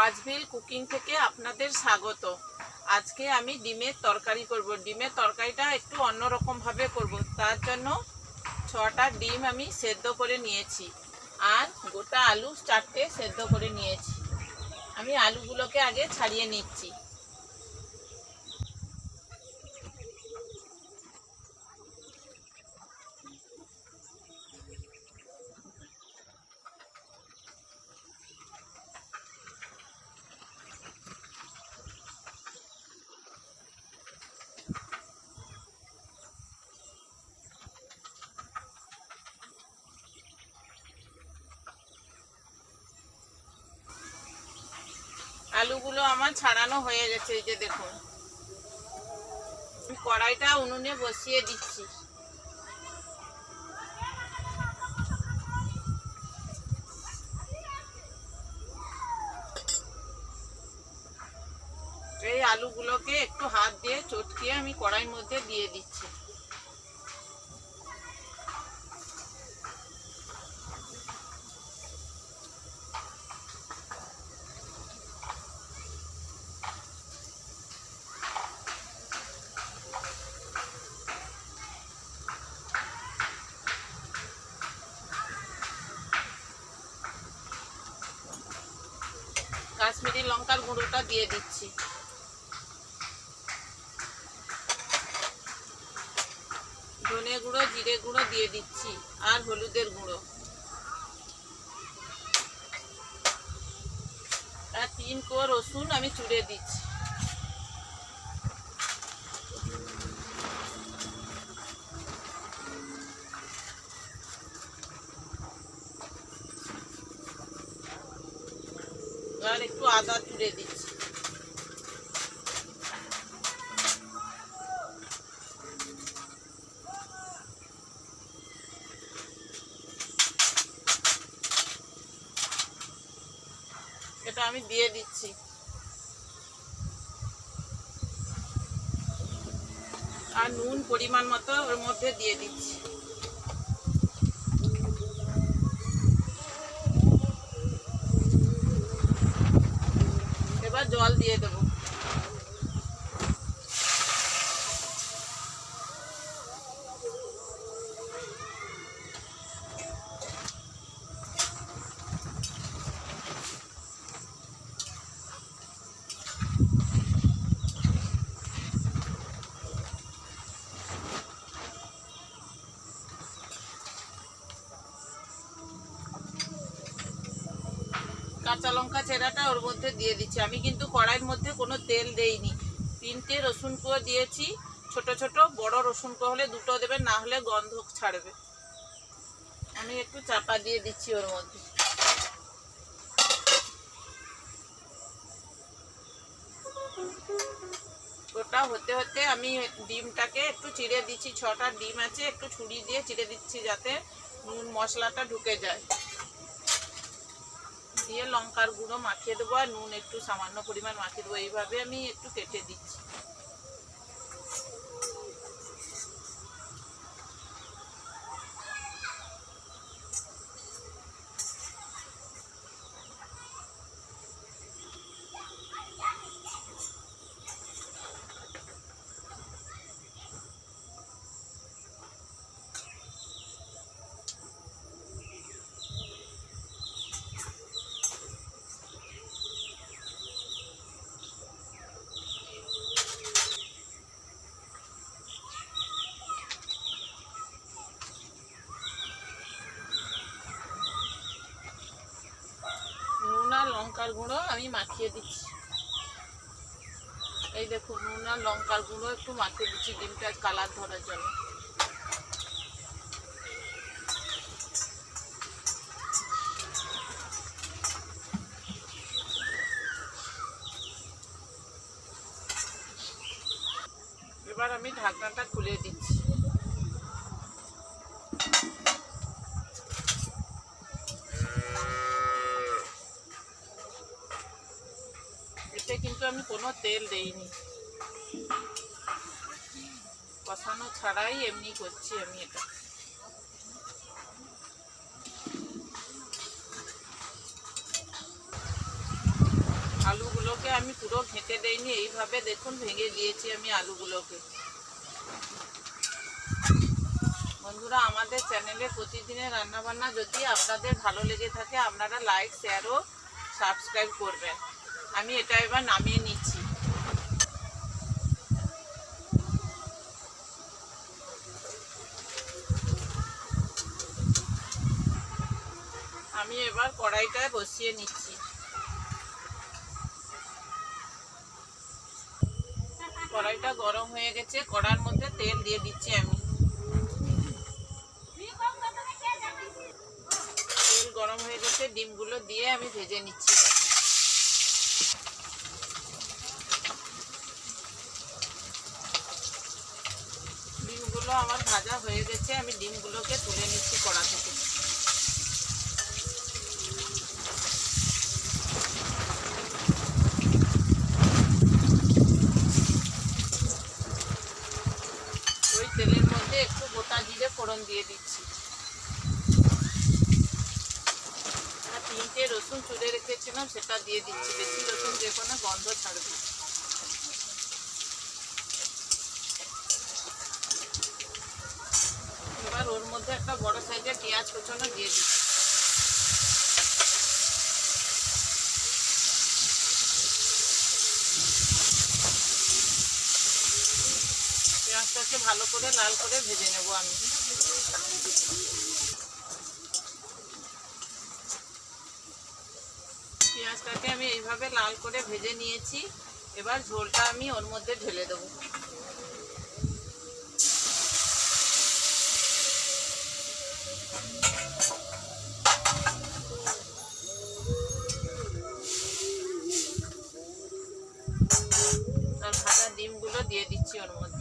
রাজভিল cooking থেকে আপনাদের স্বাগত। আজকে আমি ডিমের তরকারি করব। ডিমের তরকারিটা একটু অন্যরকম ভাবে করব। তার জন্য 6টা ডিম আমি সেদ্ধ করে নিয়েছি আর গোটা আলু 4টে সেদ্ধ করে নিয়েছি। আমি আলুগুলোকে আগে ছাড়িয়ে নিচ্ছি। আলুগুলো আমার ছাড়ানো হয়ে গেছে, এই যে দেখুন। কড়াইটা উনুনে বসিয়ে দিচ্ছি। এই আলুগুলোকে একটু হাত দিয়ে চটকিয়ে আমি কড়াইয়ের মধ্যে দিয়ে দিচ্ছি। কাশ্মীরি লঙ্কার গুঁড়োটা দিয়ে দিচ্ছি। ধনে গুঁড়ো, জিরে গুঁড়ো দিয়ে দিচ্ছি আর হলুদের গুঁড়ো। আর 3 কোয়া রসুন আমি চুড়ে দিচ্ছি। আর একটু আদা চুড়ে দিচ্ছি। এটা আমি দিয়ে দিচ্ছি। আর নুন পরিমাণ মতো ওর মধ্যে দিয়ে দিচ্ছি। এবার জল দিয়ে দেবো। কাঁচা লঙ্কা চেরাটা ওর মধ্যে দিয়ে দিচ্ছি। আমি কিন্তু কড়াইয়ের মধ্যে কোনো তেল দেইনি। 3টে রসুন কোয়া দিয়েছি, ছোট ছোট। বড় রসুন কোয়া হলে 2টো দেবেন, না হলে গন্ধ ছাড়বে। আমি একটু চাপা দিয়ে দিচ্ছি ওর মধ্যে। ওটা হতে হতে আমি ডিমটাকে একটু চিড়ে দিচ্ছি। 6টা ডিম আছে, একটু ছুরি দিয়ে চিড়ে দিচ্ছি যাতে নুন মশলাটা ঢুকে যায়। দিয়ে লঙ্কার গুঁড়ো মাখিয়ে দেবো আর নুন একটু সামান্য পরিমাণ মাখিয়ে দেবো। এইভাবে আমি একটু কেটে দিচ্ছি। লঙ্কার গুঁড়ো আমি মাখিয়ে দিচ্ছি। এই দেখুন, নুন আর লঙ্কার গুঁড়ো একটু মাখিয়ে দিচ্ছি ডিমটা কালার ধরার জন্য। এবার আমি ঢাকনাটা খুলে দিচ্ছি। এতে কিন্তু আমি কোনো তেল দেইনি, কষানো ছাড়াই এমনি করছি আমি এটা। আলুগুলোকে আমি পুরো ঘেঁটে দেইনি, এইভাবে দেখুন ভেঙে দিয়েছি আমি আলুগুলোকে। বন্ধুরা, আমাদের চ্যানেলে প্রতিদিনের রান্নাবান্না যদি আপনাদের ভালো লেগে থাকে আপনারা লাইক, শেয়ার ও সাবস্ক্রাইব করবেন। আমি এটা এবার নামিয়ে নিচ্ছি। আমি এবার কড়াইটায় বসিয়ে নিচ্ছি। কড়াইটা গরম হয়ে গেছে, কড়ার মধ্যে তেল দিয়ে দিচ্ছি আমি। তেল গরম হয়ে গেছে, ডিমগুলো দিয়ে আমি ভেজে নিচ্ছি। ডিমগুলো আমার ভাজা হয়ে গেছে, আমি ডিমগুলোকে তুলে নিচ্ছি কড়া থেকে। ওই তেলের মধ্যে একটু গোটা জিরে ফোড়ন দিয়ে দিচ্ছি। আর 3টে রসুন চুড়ে রেখেছিলাম সেটা দিয়ে দিচ্ছি। বেশি রসুন যে কোনো গন্ধ ছাড়বে। এবার ওর মধ্যে একটা বড় সাইজের পেঁয়াজ কুচনো দিয়ে দিচ্ছি। পেঁয়াজটাকে ভালো করে লাল করে ভেজে নেব আমি। পেঁয়াজটাকে আমি এইভাবে লাল করে ভেজে নিয়েছি। এবার ঝোলটা আমি ওর মধ্যে ঢেলে দেবো। আর ভাজা ডিমগুলো দিয়ে দিচ্ছি ওর মধ্যে।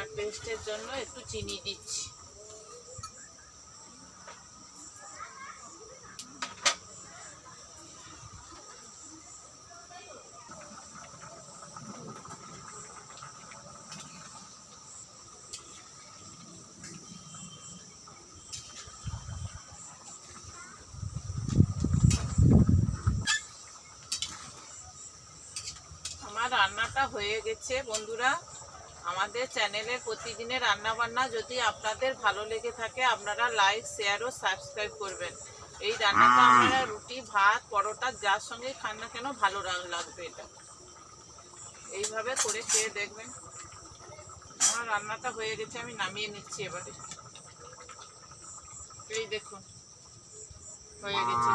আর টেস্টের জন্য একটু চিনি দিচ্ছি। আমার রান্নাটা হয়ে গেছে বন্ধুরা। আমাদের চ্যানেলের প্রতিদিনের রান্নাবান্না যদি আপনাদের ভালো লেগে থাকে আপনারা লাইক, শেয়ার ও সাবস্ক্রাইব করবেন। এই রান্নাটা আপনারা রুটি, ভাত, পরোটা যার সঙ্গে খান না কেন ভালো লাগবে। এটা এইভাবে করে খেয়ে দেখবেন। আমার রান্নাটা হয়ে গেছে, আমি নামিয়ে নিচ্ছি এবারে। এই দেখুন হয়ে গেছে।